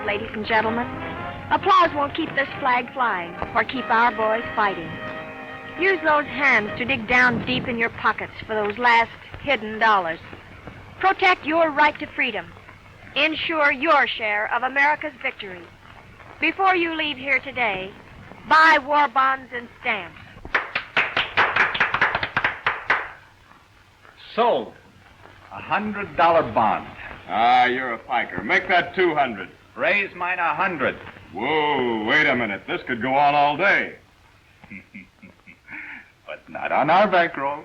ladies and gentlemen. Applause won't keep this flag flying or keep our boys fighting. Use those hands to dig down deep in your pockets for those last hidden dollars. Protect your right to freedom. Ensure your share of America's victory. Before you leave here today, buy war bonds and stamps. Sold. $100 bond. Ah, you're a piker. Make that 200. Raise mine 100. Whoa, wait a minute. This could go on all day. But not on our bankroll.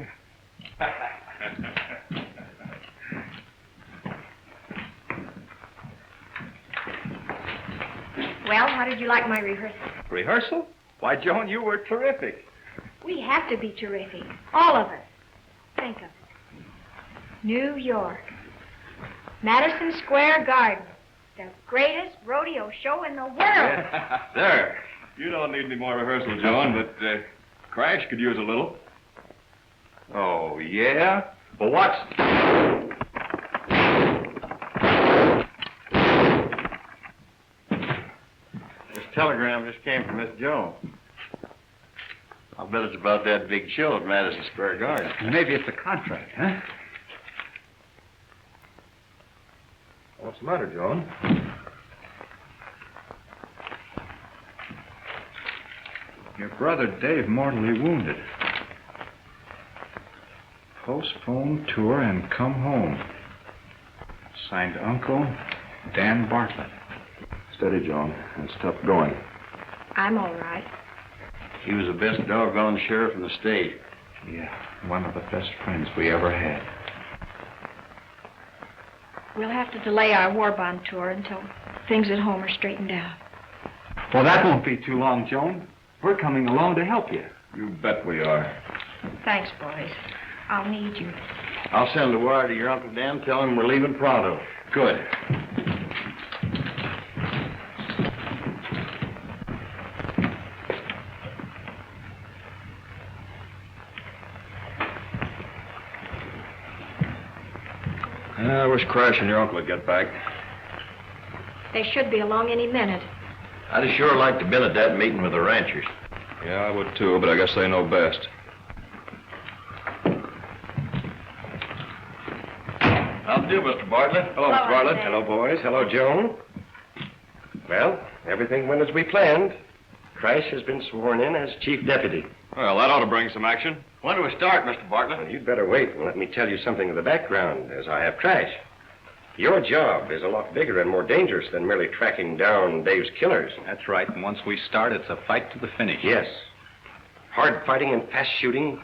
Well, how did you like my rehearsal? Rehearsal? Why, Joan, you were terrific. We have to be terrific. All of us. Think of it. New York. Madison Square Garden. The greatest rodeo show in the world. There. You don't need any more rehearsal, Joan, but Crash could use a little. Oh, yeah? Well, what's... This telegram just came from Miss Joan. I'll bet it's about that big show at Madison Square Garden. Maybe it's a contract, huh? What's the matter, Joan? Your brother Dave mortally wounded. Postpone tour and come home. Signed Uncle Dan Bartlett. Steady, Joan. It's tough going. I'm all right. He was the best doggone sheriff in the state. Yeah, one of the best friends we ever had. We'll have to delay our war bond tour until things at home are straightened out. Well, that won't be too long, Joan. We're coming along to help you. You bet we are. Thanks, boys. I'll need you. I'll send a wire to your Uncle Dan. Tell him we're leaving pronto. Good. I wish Crash and your uncle would get back. They should be along any minute. I'd sure like to been at that meeting with the ranchers. Yeah, I would too, but I guess they know best. How'd you do, Mr. Bartlett? Hello, Mr. Bartlett. Hello, boys. Hello, Joan. Well, everything went as we planned. Crash has been sworn in as chief deputy. Well, that ought to bring some action. When do we start, Mr. Bartlett? Well, you'd better wait and let me tell you something of the background, as I have Crash. Your job is a lot bigger and more dangerous than merely tracking down Dave's killers. That's right. And once we start, it's a fight to the finish. Yes. Hard fighting and fast shooting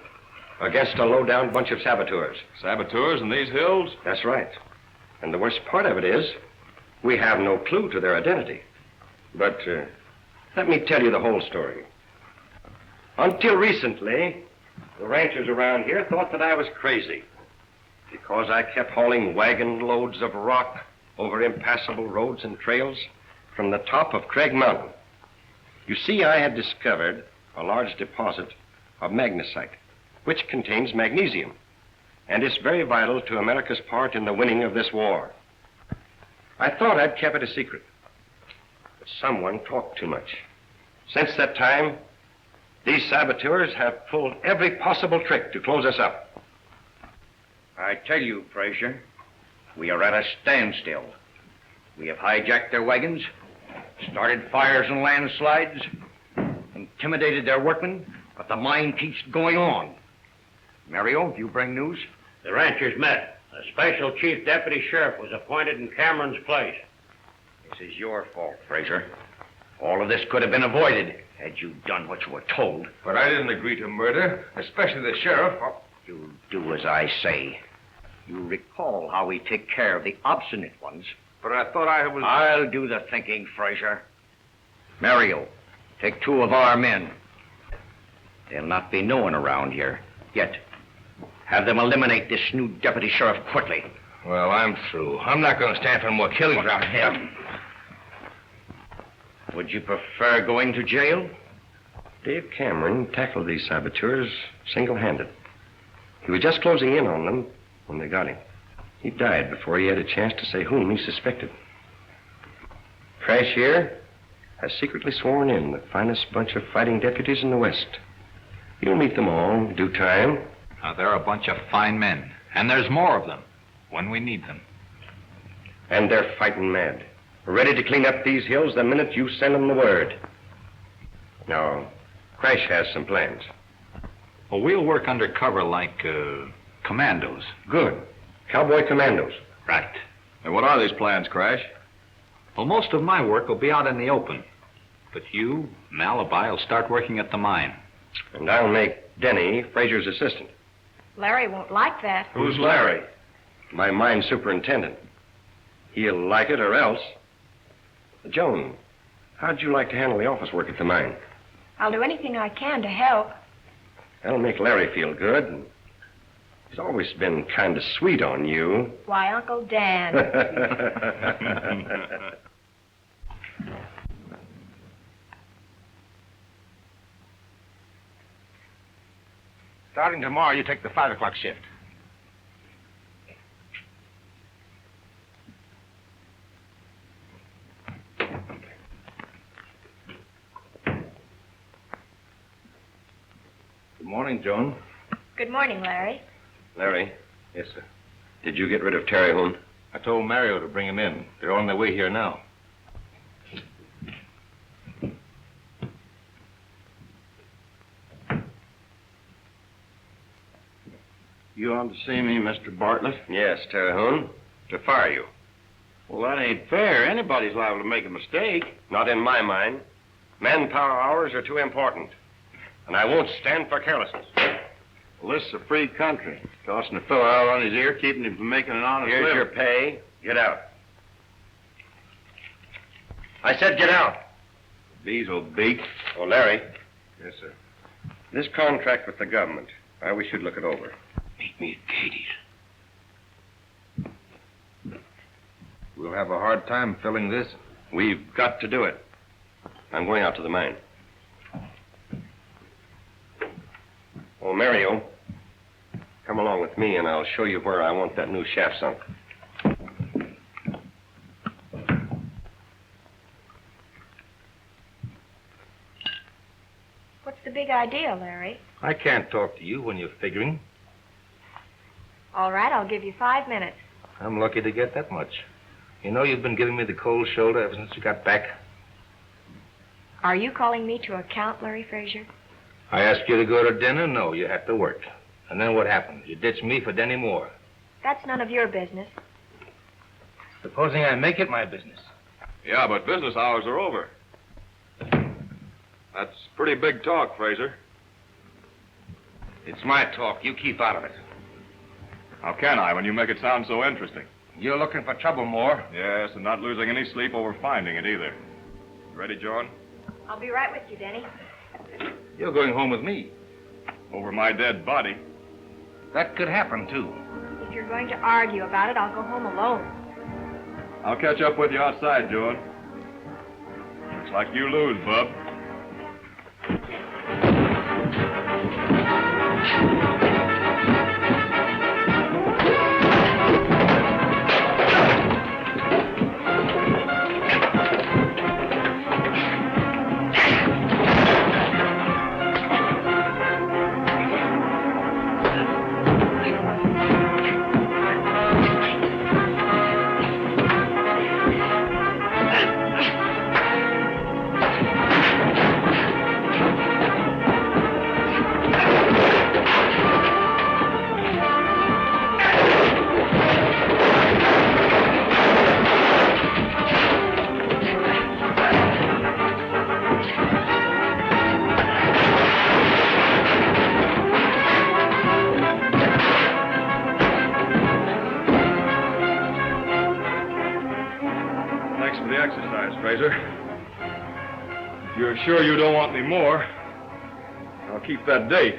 against a low-down bunch of saboteurs. Saboteurs in these hills? That's right. And the worst part of it is, we have no clue to their identity. But let me tell you the whole story. Until recently, the ranchers around here thought that I was crazy because I kept hauling wagon loads of rock over impassable roads and trails from the top of Craig Mountain. You see, I had discovered a large deposit of magnesite, which contains magnesium, and is very vital to America's part in the winning of this war. I thought I'd kept it a secret, but someone talked too much. Since that time, these saboteurs have pulled every possible trick to close us up. I tell you, Frazier, we are at a standstill. We have hijacked their wagons, started fires and landslides, intimidated their workmen, but the mine keeps going on. Mario, you bring news? The ranchers met. A special chief deputy sheriff was appointed in Cameron's place. This is your fault, Frazier. All of this could have been avoided had you done what you were told. But I didn't agree to murder, especially the sheriff. You do as I say. You recall how we take care of the obstinate ones. But I thought I was... I'll do the thinking, Frazier. Mario, take 2 of our men. They'll not be known around here yet. Have them eliminate this new deputy sheriff quickly. Well, I'm through. I'm not going to stand for more killings around here. Would you prefer going to jail? Dave Cameron tackled these saboteurs single-handed. He was just closing in on them when they got him. He died before he had a chance to say whom he suspected. Crash here has secretly sworn in the finest bunch of fighting deputies in the West. You'll meet them all in due time. Now, they're a bunch of fine men, and there's more of them when we need them. And they're fighting mad, ready to clean up these hills the minute you send them the word. Now, Crash has some plans. Well, we'll work undercover like commandos. Good. Cowboy Commandos. Right. And what are these plans, Crash? Well, most of my work will be out in the open. But you, Malachi, will start working at the mine. And I'll make Denny Frazier's assistant. Larry won't like that. Who's Larry? My mine superintendent. He'll like it or else. Joan, how'd you like to handle the office work at the mine? I'll do anything I can to help. That'll make Larry feel good. He's always been kind of sweet on you. Why, Uncle Dan. Starting tomorrow, you take the 5 o'clock shift. Good morning, Joan. Good morning, Larry. Larry, Yes, sir. did you get rid of Terhune? I told Mario to bring him in. They're on their way here now. You on to see me, Mr. Bartlett? Yes, Terhune. To fire you. Well, that ain't fair. Anybody's liable to make a mistake. Not in my mind. Manpower hours are too important. And I won't stand for carelessness. Well, this is a free country. Tossing a fellow out on his ear, keeping him from making an honest Here's living. your pay. Get out. I said get out. Bees will beak. Oh, Larry, Yes, sir. this contract with the government, we should look it over. Meet me at Katie's. We'll have a hard time filling this. We've got to do it. I'm going out to the mine. Oh, Mario, come along with me and I'll show you where I want that new shaft sunk. What's the big idea, Larry? I can't talk to you when you're figuring. All right, I'll give you 5 minutes. I'm lucky to get that much. You know, you've been giving me the cold shoulder ever since you got back. Are you calling me to account, Larry Frazier? I asked you to go to dinner. No, you have to work. And then what happened? You ditched me for Denny Moore. That's none of your business. Supposing I make it my business. Yeah, but business hours are over. That's pretty big talk, Fraser. It's my talk. You keep out of it. How can I when you make it sound so interesting? You're looking for trouble, Moore. Yes, and not losing any sleep over finding it either. Ready, John? I'll be right with you, Denny. You're going home with me. Over my dead body. That could happen, too. If you're going to argue about it, I'll go home alone. I'll catch up with you outside, John. Looks like you lose, bub. If you're sure you don't want any more, I'll keep that date.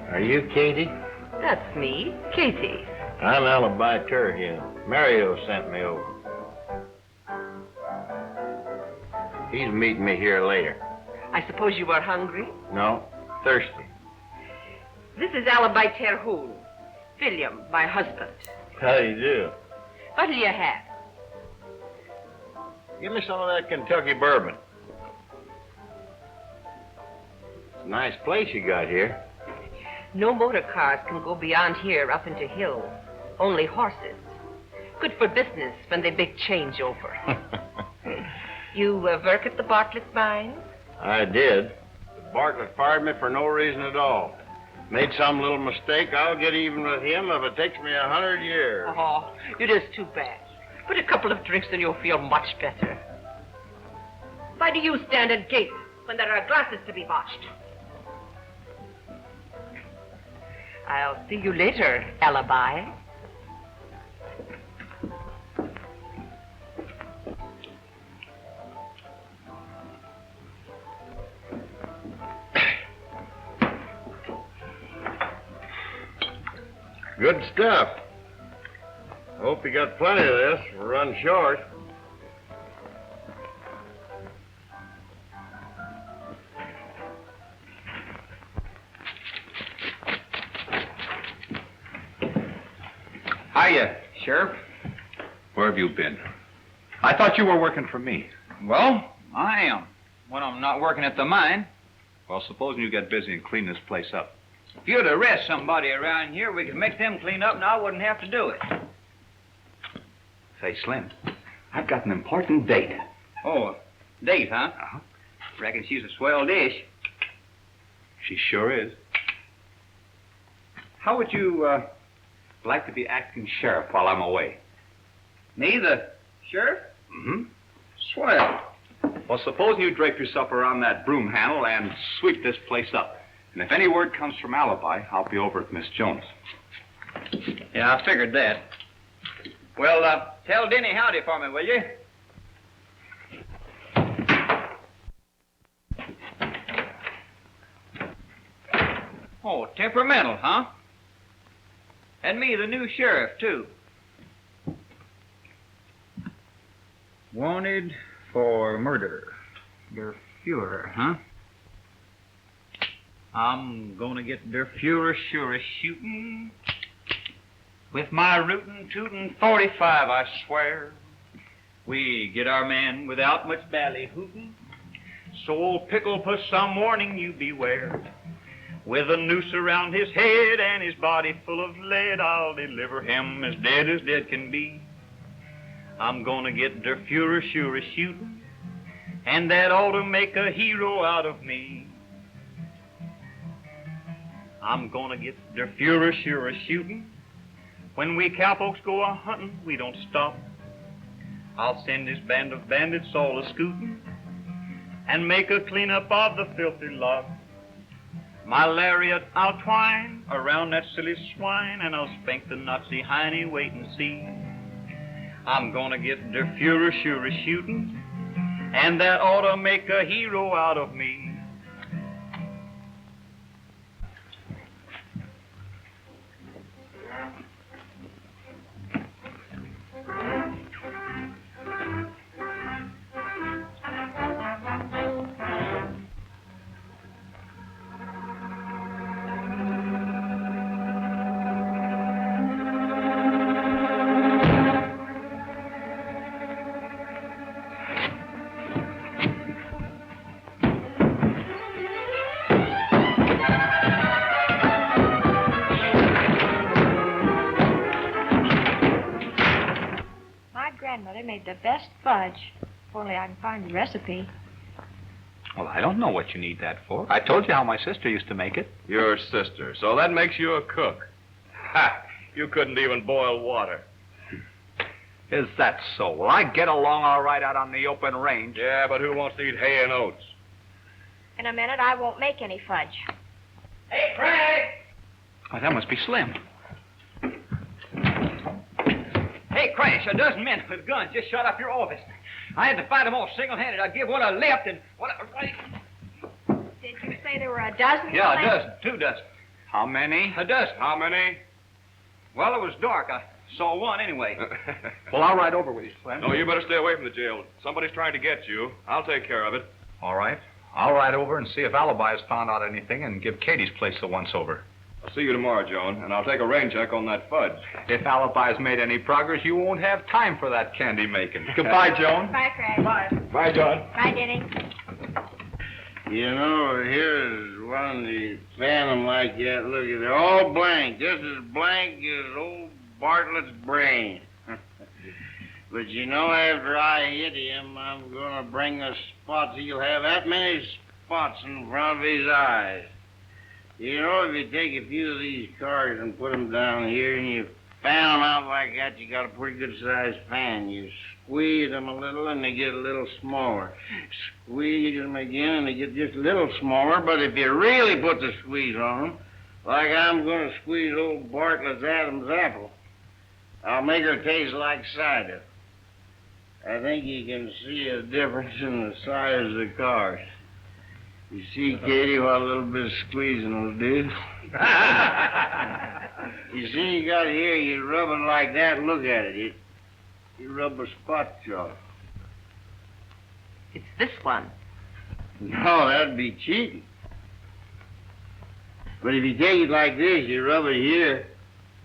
Are you Katie? That's me, Katie. I'm Alibi Terhune. Mario sent me over. He's meeting me here later. I suppose you are hungry? No, thirsty. This is Alibi Terhune. William, my husband. How do you do? What do you have? Give me some of that Kentucky bourbon. It's a nice place you got here. No motor cars can go beyond here up into hills. Only horses. Good for business when they big changeover. You work at the Bartlett mine? I did. But Bartlett fired me for no reason at all. Made some little mistake. I'll get even with him if it takes me 100 years. Oh, it is too bad. Put a couple of drinks and you'll feel much better. Why do you stand at gate when there are glasses to be washed? I'll see you later, Alibi. Good stuff. Hope you got plenty of this. We'll run short. Hiya, Sheriff. Where have you been? I thought you were working for me. Well, I am. When I'm not working at the mine. Well, supposing you get busy and clean this place up. If you'd arrest somebody around here, we could make them clean up and I wouldn't have to do it. Say, Slim, I've got an important date. Oh, date, huh? Uh-huh. Reckon she's a swell dish. She sure is. How would you like to be acting sheriff while I'm away? Me, the sheriff? Mm-hmm. Swell. Well, supposing you drape yourself around that broom handle and sweep this place up. And if any word comes from Alibi, I'll be over at Miss Jones. Yeah, I figured that. Well, tell Denny howdy for me, will you? Oh, temperamental, huh? And me, the new sheriff, too. Wanted for murder. Der Fuhrer, huh? I'm gonna get der Fuhrer sure shooting. With my rootin' tootin' 45, I swear. We get our man without much ballyhootin'. So old Pickle put some warning, you beware. With a noose around his head and his body full of lead, I'll deliver him as dead can be. I'm gonna get der Fuhrer sure shootin', and that ought to make a hero out of me. I'm gonna get der Fuhrer sure shootin'. When we cowpokes go a-huntin', we don't stop. I'll send this band of bandits all a-scootin' and make a clean-up of the filthy lot. My lariat I'll twine around that silly swine, and I'll spank the Nazi hiney, wait and see. I'm gonna get der Fuhrer sure shootin', and that ought to make a hero out of me. Grandmother made the best fudge. If only I can find the recipe. Well, I don't know what you need that for. I told you how my sister used to make it. Your sister. So that makes you a cook. Ha! You couldn't even boil water. Is that so? Well, I get along all right out on the open range. Yeah, but who wants to eat hay and oats? In a minute, I won't make any fudge. Hey, Craig! Oh, that must be Slim. Hey, Crash, a dozen men with guns just shot up your office. I had to fight them all single-handed. I give one a left and one a... Did you say there were a dozen? Yeah, a dozen. 2 dozen. How many? A dozen. How many? Well, it was dark. I saw one anyway. Well, I'll ride over with you, Slim. No, you better stay away from the jail. Somebody's trying to get you. I'll take care of it. All right. I'll ride over and see if Alibi has found out anything and give Katie's place a once-over. I'll see you tomorrow, Joan, and I'll take a rain check on that fudge. If Alibi's made any progress, you won't have time for that candy making. Goodbye, Joan. Bye, Craig. Bye. Bye, John. Bye, Denny. You know, here's one of the phantom like that. Look, they're all blank, just as blank as old Bartlett's brain. But you know, after I hit him, I'm going to bring the spots. He'll have that many spots in front of his eyes. You know, if you take a few of these cars and put them down here and you fan them out like that, you got a pretty good-sized fan. You squeeze them a little and they get a little smaller. Squeeze them again and they get just a little smaller. But if you really put the squeeze on them, like I'm going to squeeze old Bartlett's Adam's apple, I'll make her taste like cider. I think you can see a difference in the size of the cars. You see, Katie, what a little bit of squeezing will do? You see, you got it here, you rub it like that, look at it. You rub a spot off. It's this one. No, that'd be cheating. But if you take it like this, you rub it here,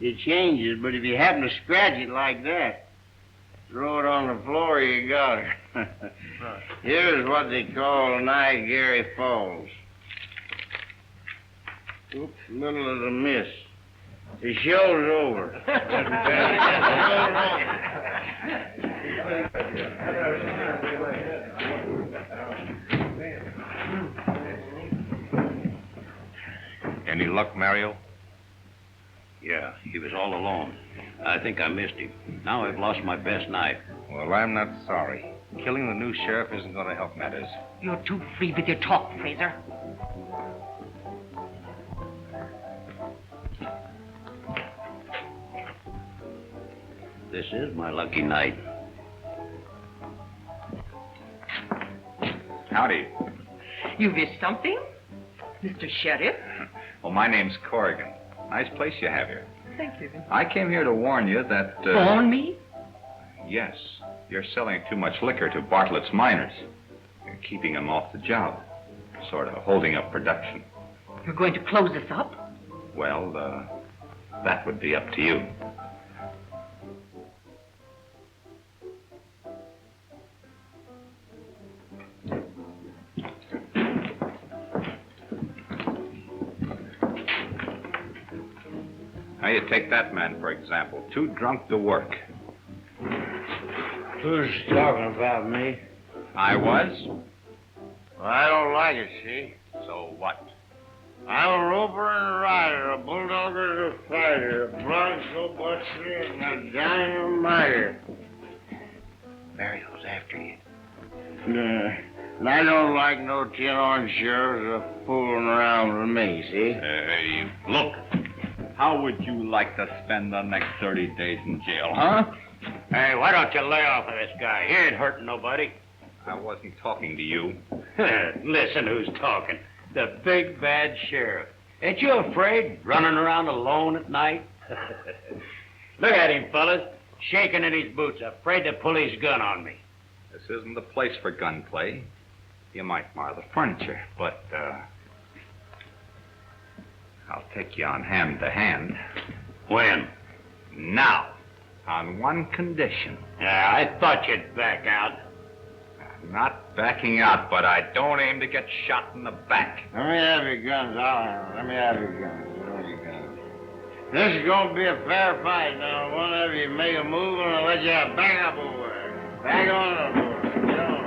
it changes. But if you happen to scratch it like that, throw it on the floor, you got her. Here's what they call Niagara Falls. Oops, middle of the miss. The show's over. Any luck, Mario? Yeah, he was all alone. I think I missed him. Now I've lost my best knife. Well, I'm not sorry. Killing the new sheriff isn't going to help matters. You're too free with your talk, Fraser. This is my lucky night. Howdy. You missed something? Mr. Sheriff? Well, my name's Corrigan. Nice place you have here. Thank you. I came here to warn you that... Warn me? Yes. You're selling too much liquor to Bartlett's miners. You're keeping them off the job. Sort of holding up production. You're going to close us up? Well, that would be up to you. Now, you take that man, for example. Too drunk to work. Who's talking about me? I was. Well, I don't like it, see? So what? I'm a roper and a rider, a bulldogger and a fighter, a bronco buster and a dynamiter. Mario's after you. And I don't like no tin-horn sheriffs fooling around with me, see? Look. How would you like to spend the next 30 days in jail, huh? Hey, why don't you lay off of this guy? He ain't hurting nobody. I wasn't talking to you. Listen who's talking. The big bad sheriff. Ain't you afraid, running around alone at night? Look at him, fellas. Shaking in his boots, afraid to pull his gun on me. This isn't the place for gunplay. You might mar the furniture, but, I'll take you on hand to hand. When? Now. On one condition. Yeah, I thought you'd back out. I'm not backing out, but I don't aim to get shot in the back. Let me have your guns, Let me have your guns. This is going to be a fair fight. Now, one of you make a move, and I'll let you back up over there. Back on up over there. Get on.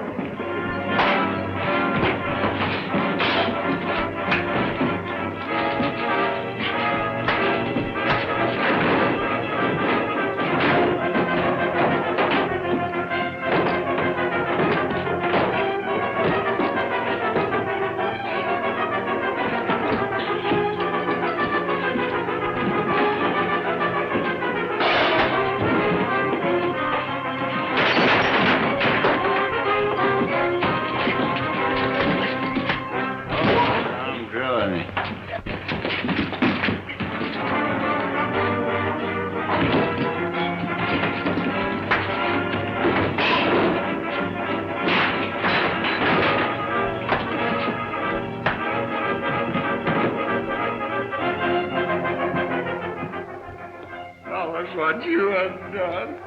What you have done.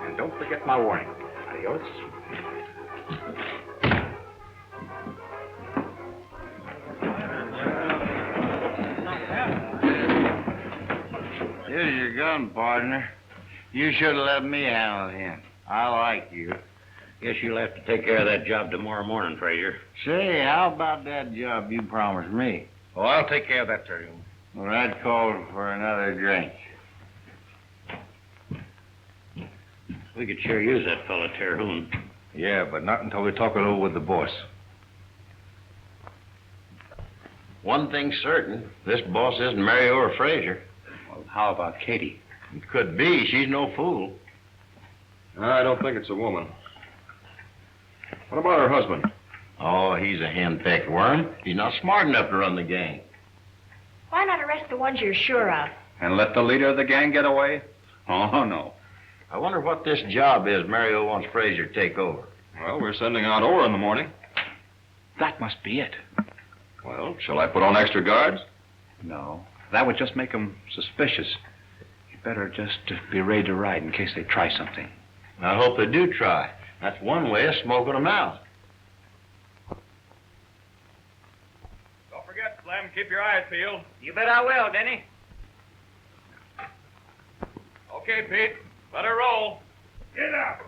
And don't forget my warning. Adios. Here's your gun, partner. You should have let me handle him. I like you. Guess you'll have to take care of that job tomorrow morning, Frazier. Say, how about that job you promised me? Oh, I'll take care of that, Terhune. Well, that calls for another drink. We could sure use that fella, Terhune. Yeah, but not until we talk it over with the boss. One thing's certain. This boss isn't Mario or Frazier. Well, how about Katie? It could be. She's no fool. I don't think it's a woman. What about her husband? Oh, he's a hen-pecked worm. He's not smart enough to run the gang. Why not arrest the ones you're sure of? And let the leader of the gang get away? Oh, no. I wonder what this job is Mario wants Frazier to take over. Well, we're sending out ore in the morning. That must be it. Well, shall I put on extra guards? No, that would just make them suspicious. You'd better just be ready to ride in case they try something. I hope they do try. That's one way of smoking them out. Don't forget, Slim, keep your eyes peeled. You bet I will, Denny. Okay, Pete, let her roll. Get up!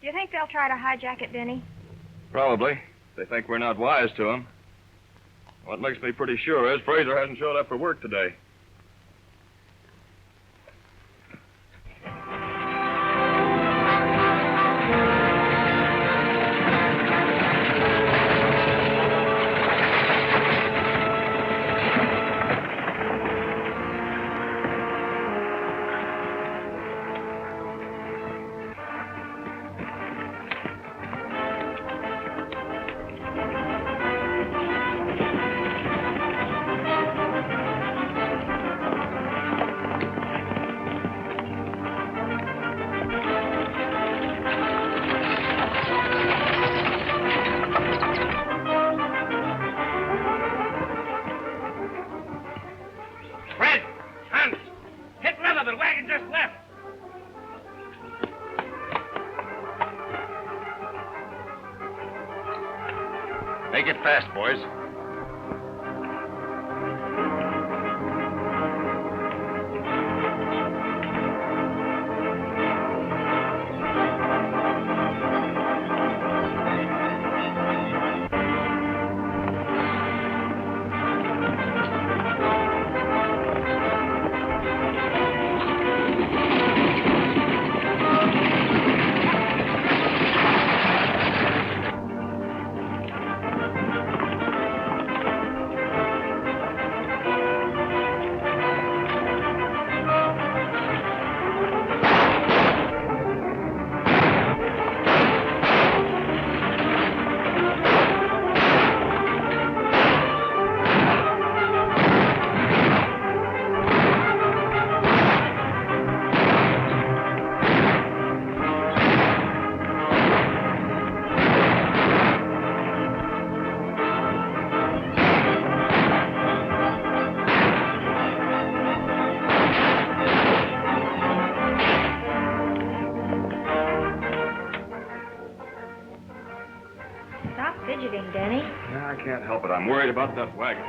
Do you think they'll try to hijack it, Denny? Probably. They think we're not wise to them. What makes me pretty sure is Frazier hasn't showed up for work today. Make it fast, boys. Fidgeting, Denny. Yeah, I can't help it. I'm worried about that wagon.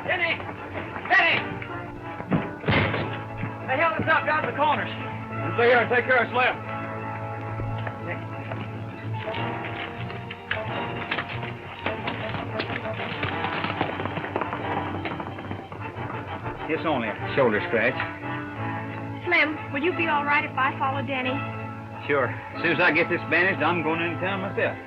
Denny! Denny! They held us up down at the corners. You stay here and take care of Slim. It's only a shoulder scratch. Slim, will you be all right if I follow Denny? Sure. As soon as I get this bandaged, I'm going into town myself.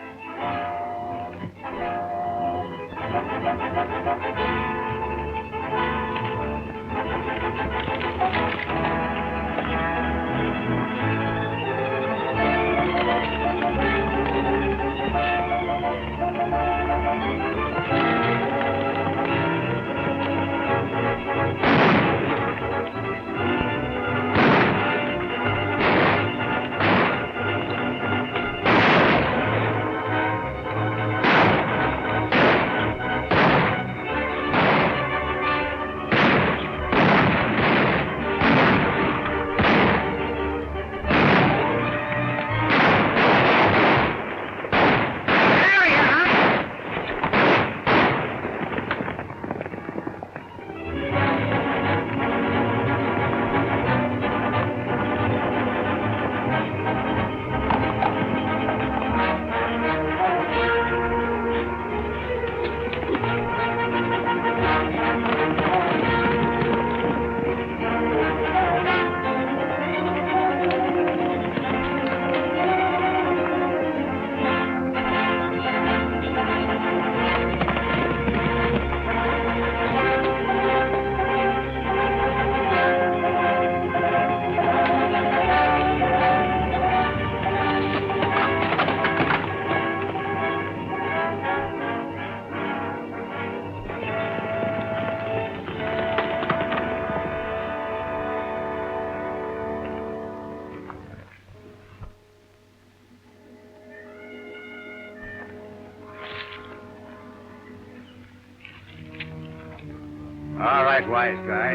All right, wise guy.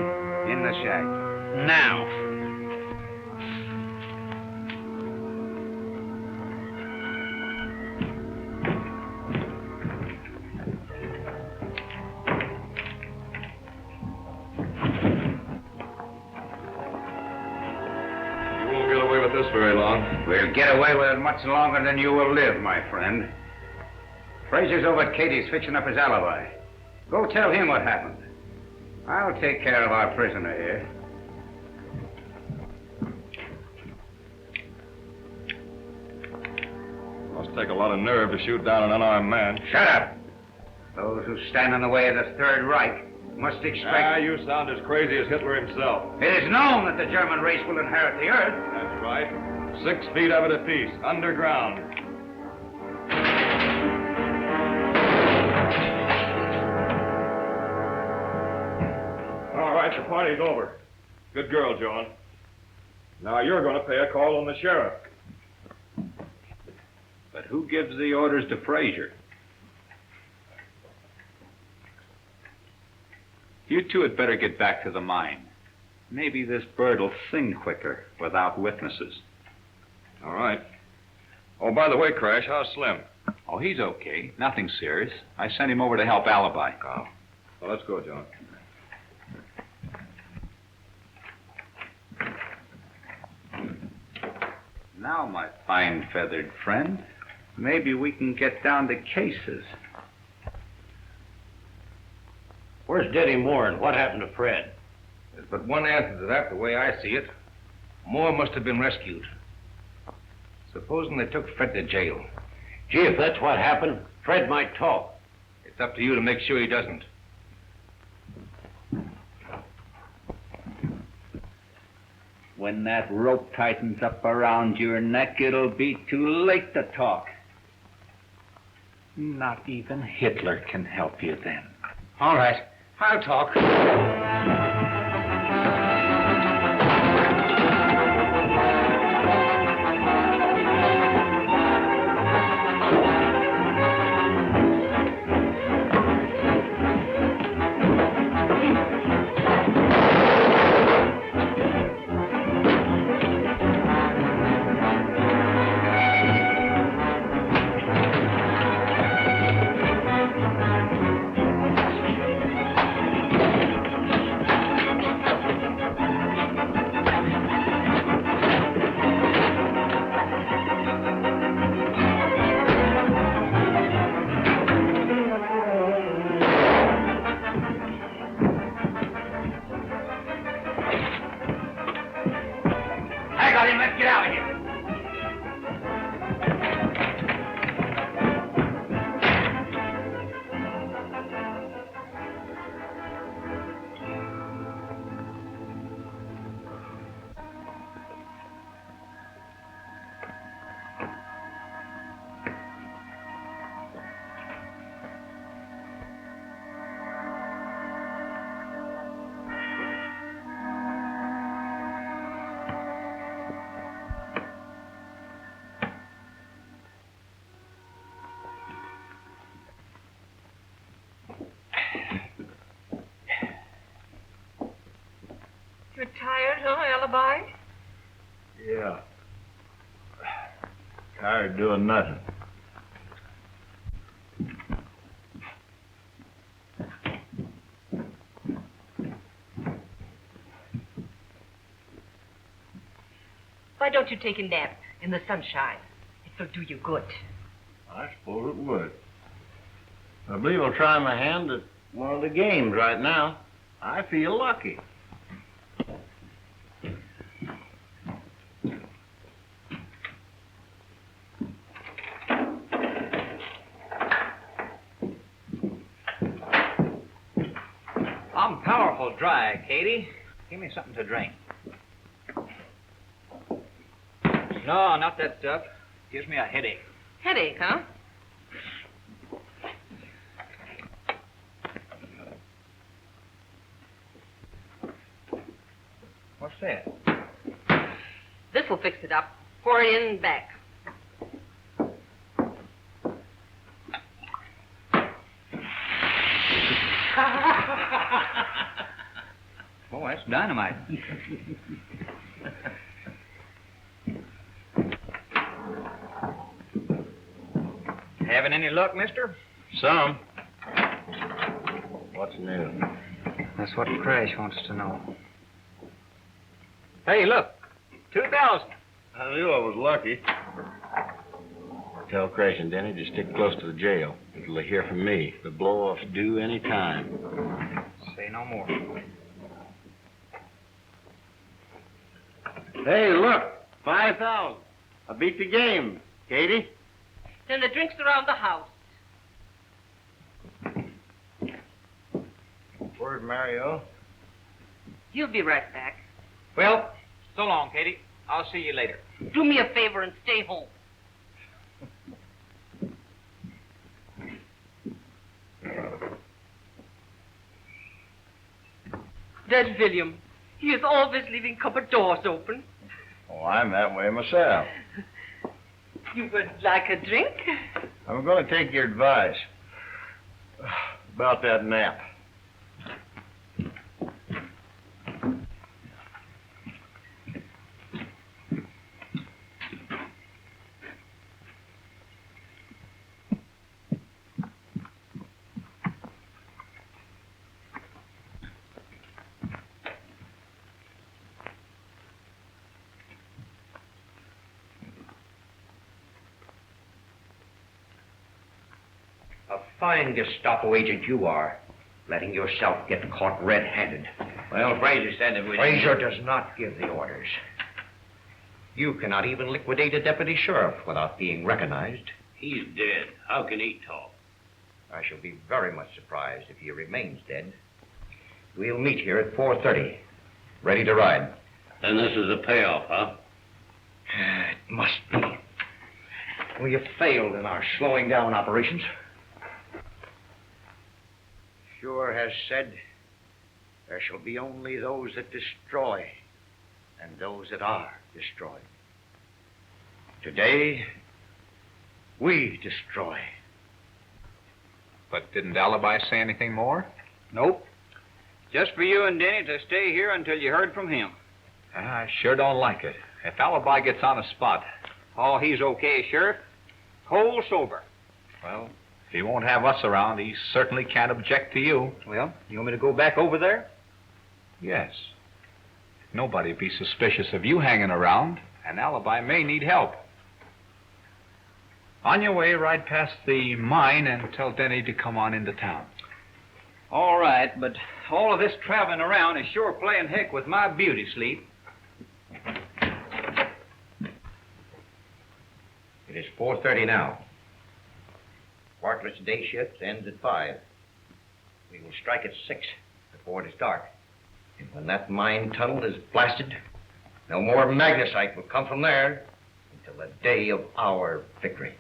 In the shack. Now. You won't get away with this very long. We'll get away with it much longer than you will live, my friend. Fraser's over at Katie's fixing up his alibi. Go tell him what happened. I'll take care of our prisoner here. Must take a lot of nerve to shoot down an unarmed man. Shut up! Those who stand in the way of the Third Reich must expect... You sound as crazy as Hitler himself. It is known that the German race will inherit the earth. That's right. 6 feet of it apiece, underground. All right, the party's over. Good girl, Joan. Now you're going to pay a call on the sheriff. But who gives the orders to Fraser? You two had better get back to the mine. Maybe this bird will sing quicker without witnesses. All right. Oh, by the way, Crash, how's Slim? Oh, he's okay. Nothing serious. I sent him over to help Alibi. Oh. Well, let's go, John. Now, my fine feathered friend, maybe we can get down to cases. Where's Denny Moore and what happened to Fred? There's but one answer to that, the way I see it. Moore must have been rescued. Supposing they took Fred to jail. Gee, if that's what happened, Fred might talk. It's up to you to make sure he doesn't. When that rope tightens up around your neck, it'll be too late to talk. Not even Hitler can help you then. All right, I'll talk. Let's get out of here. You're tired, huh, Alibi? Yeah. Tired doing nothing. Why don't you take a nap in the sunshine? It will do you good. I suppose it would. I believe I'll try my hand at one of the games right now. I feel lucky. I'm powerful dry, Katie. Give me something to drink. No, not that stuff. Gives me a headache. Headache, huh? What's that? This'll fix it up. Pour it in and back. Oh, that's dynamite. Having any luck, mister? Some. What's new? That's what Crash wants to know. Hey, look. 2,000. I knew I was lucky. Tell Crash and Denny to stick close to the jail until they hear from me. The blow-off's due any time. Say no more. Hey, look. 5,000. I beat the game, Katie. Then the drinks around the house. Where's Mario? He'll be right back. Well, so long, Katie. I'll see you later. Do me a favor and stay home. That William, he is always leaving cupboard doors open. Oh, I'm that way myself. You would like a drink? I'm going to take your advice about that nap. A fine Gestapo agent you are, letting yourself get caught red-handed. Well, Fraser said that we... Fraser does not give the orders. You cannot even liquidate a deputy sheriff without being recognized. He's dead. How can he talk? I shall be very much surprised if he remains dead. We'll meet here at 4:30. Ready to ride. And this is the payoff, huh? It must be. We have failed in our slowing down operations. Sure has said, there shall be only those that destroy and those that are destroyed. Today, we destroy. But didn't Alibi say anything more? Nope. Just for you and Denny to stay here until you heard from him. I sure don't like it. If Alibi gets on the spot... Oh, he's okay, Sheriff. Cold sober. Well, if he won't have us around, he certainly can't object to you. Well, you want me to go back over there? Yes. Nobody'd be suspicious of you hanging around, and Alibi may need help. On your way, ride past the mine and tell Denny to come on into town. All right, but all of this traveling around is sure playing heck with my beauty sleep. It is 4:30 now. Bartlett's day shift ends at 5. We will strike at 6 before it is dark. And when that mine tunnel is blasted, no more magnesite will come from there until the day of our victory.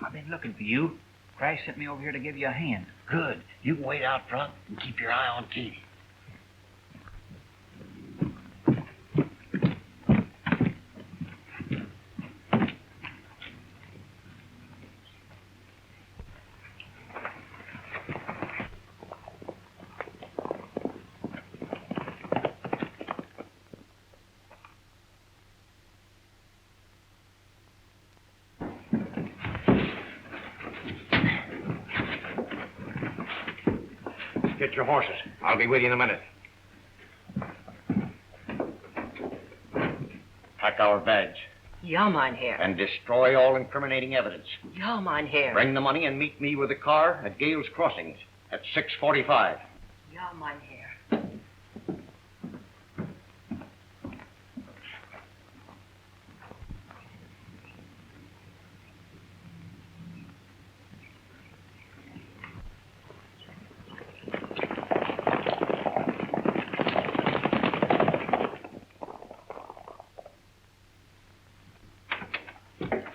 I've been looking for you. Crash sent me over here to give you a hand. Good. You can wait out front and keep your eye on Katie. Get your horses. I'll be with you in a minute. Pack our bags. Ja, mein Herr. And destroy all incriminating evidence. Ja, mein Herr. Bring the money and meet me with the car at Gale's Crossings at 6:45. Ja, mein Herr.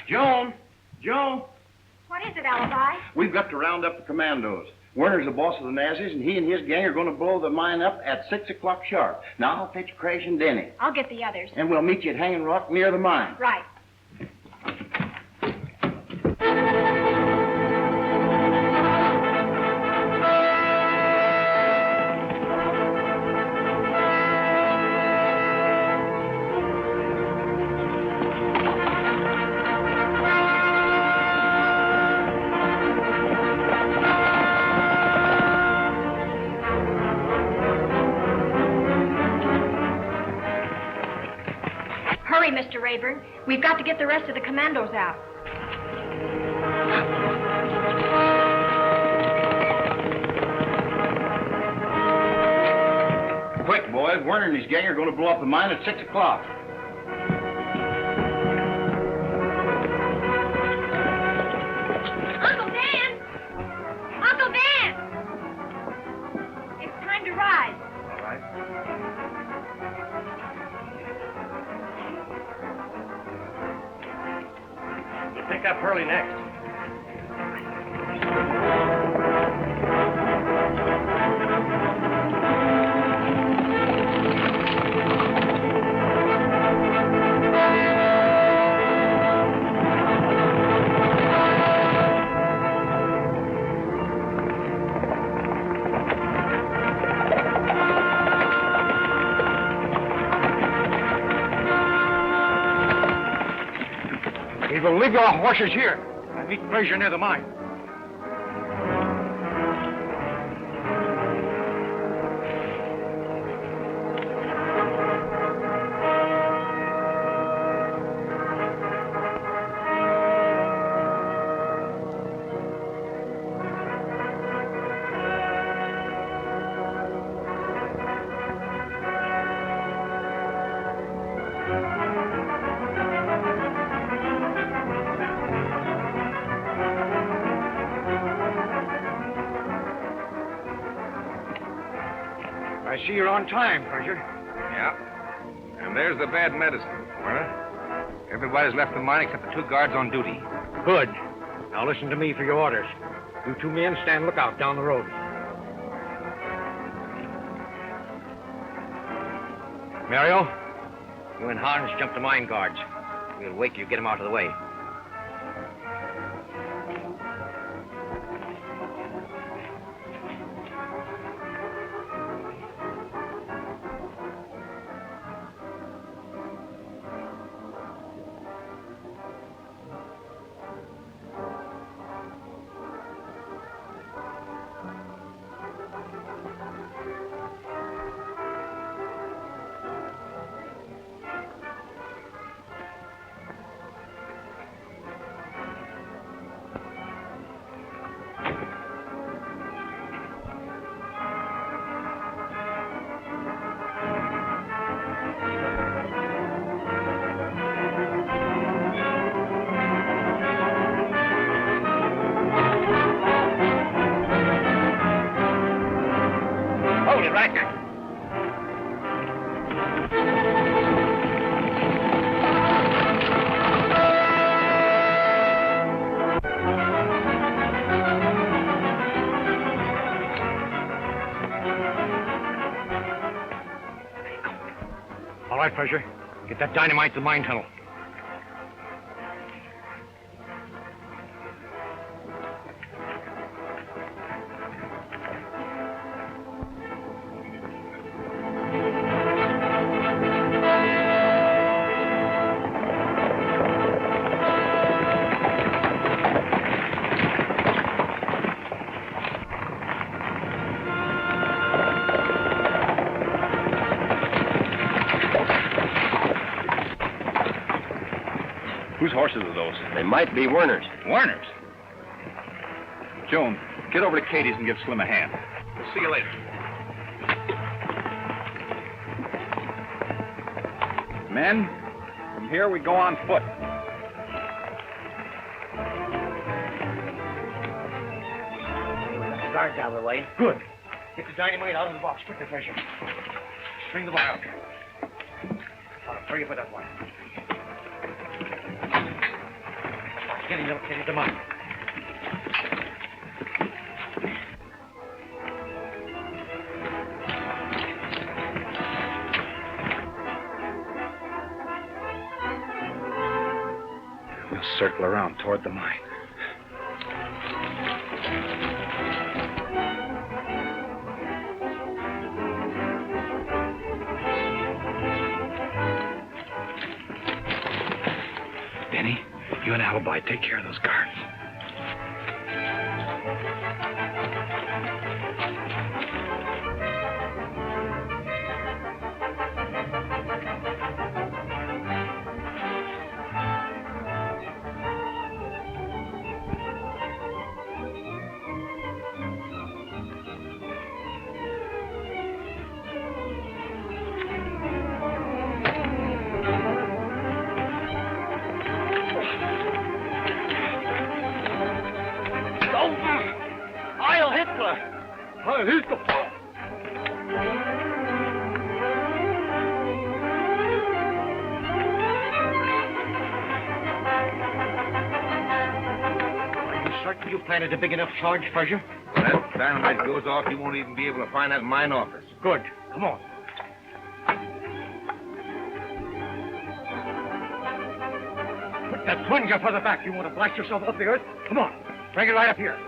Joan, What is it, Alibi? we've got to round up the commandos. Werner's the boss of the Nazis, and he and his gang are going to blow the mine up at 6 o'clock sharp. Now I'll fetch Crash and Denny, I'll get the others. and we'll meet you at Hanging Rock near the mine. Right. Hurry, Mr. Rayburn. We've got to get the rest of the commandos out. Quick, boys. Werner and his gang are going to blow up the mine at 6 o'clock. Uncle Dan! Uncle Dan! It's time to ride. All right. We'll pick up Hurley next. We will leave your horses here and meet Fraser near the mine. see you're on time, Frazier. Yeah. And there's the bad medicine, Werner. Everybody's left the mine except the 2 guards on duty. Good. Now listen to me for your orders. You 2 men stand lookout down the road. Mario? You and Hans jump the mine guards. We'll wait till you get them out of the way. All right, Frazier. Get that dynamite to the mine tunnel. Whose horses are those? They might be Werner's. Werner's? Joan, get over to Katie's and give Slim a hand. We'll see you later. Men, from here we go on foot. The guards out of the way. Good. Get the dynamite out of the box quicker, Frazier. String the wire up. I'll hurry up with that one. Get him, get him up. We'll circle around toward the mine. Denny, you and Alibi take care of those guards. You planted a big enough charge, Frazier? When that dynamite goes off, you won't even be able to find that mine office. Good. Come on. Put that plunger further back. You want to blast yourself up the earth? Come on. Bring it right up here.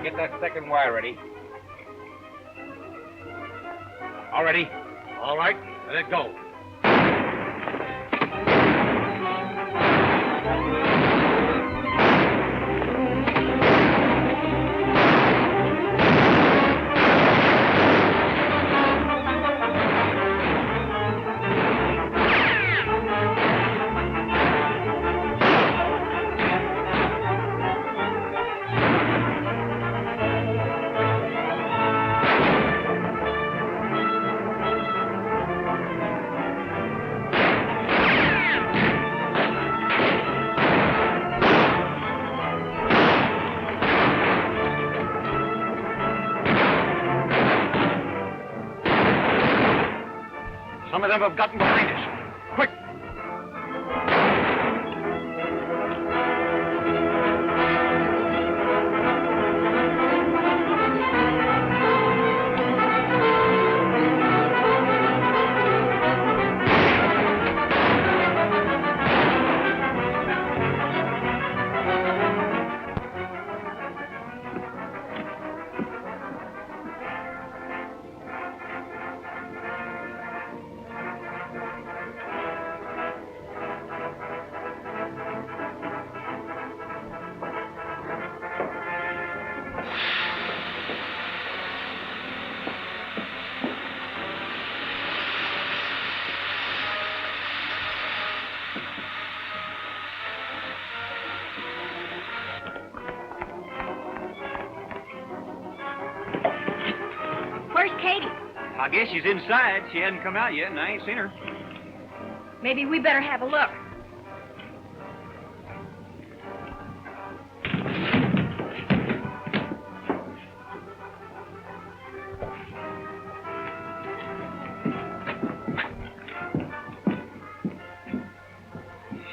Get that second wire ready. All ready? All right. Let it go. Some of them have gotten behind us. Quick! I guess she's inside. She hasn't come out yet, and I ain't seen her. Maybe we better have a look.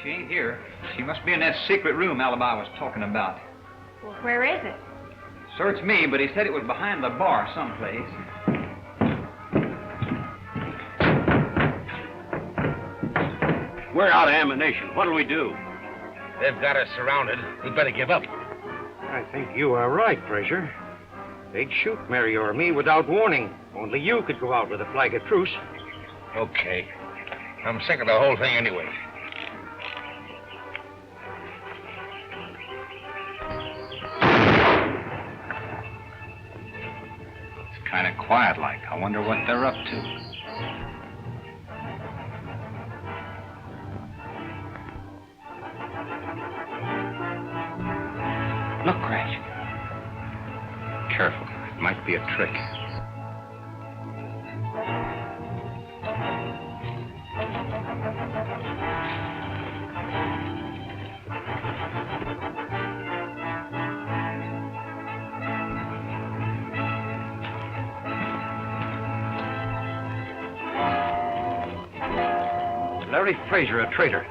She ain't here. She must be in that secret room Alibi was talking about. Well, where is it? Searched me, but he said it was behind the bar someplace. We're out of ammunition. What'll we do? They've got us surrounded. We better give up. I think you are right, Fraser. They'd shoot Mary or me without warning. Only you could go out with a flag of truce. Okay. I'm sick of the whole thing anyway. It's kind of quiet like. I wonder what they're up to. Look, Crash. Careful. It might be a trick. Larry Fraser, a traitor.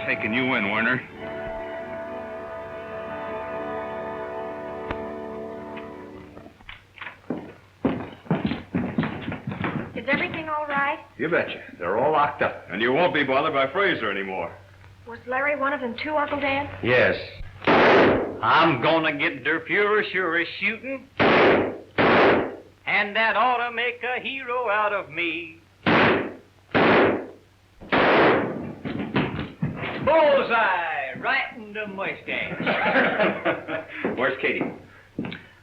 Taking you in, Werner. Is everything all right? You betcha. They're all locked up. And you won't be bothered by Fraser anymore. Was Larry one of them too, Uncle Dan? Yes. I'm gonna get der Fuhrer sure shooting, and that ought to make a hero out of me. Bullseye, right in the mustache. Where's Katie?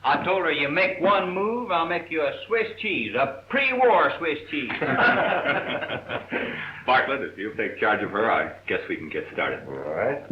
I told her, you make one move, I'll make you a Swiss cheese, a pre-war Swiss cheese. Bartlett, if you'll take charge of her, I guess we can get started. All right.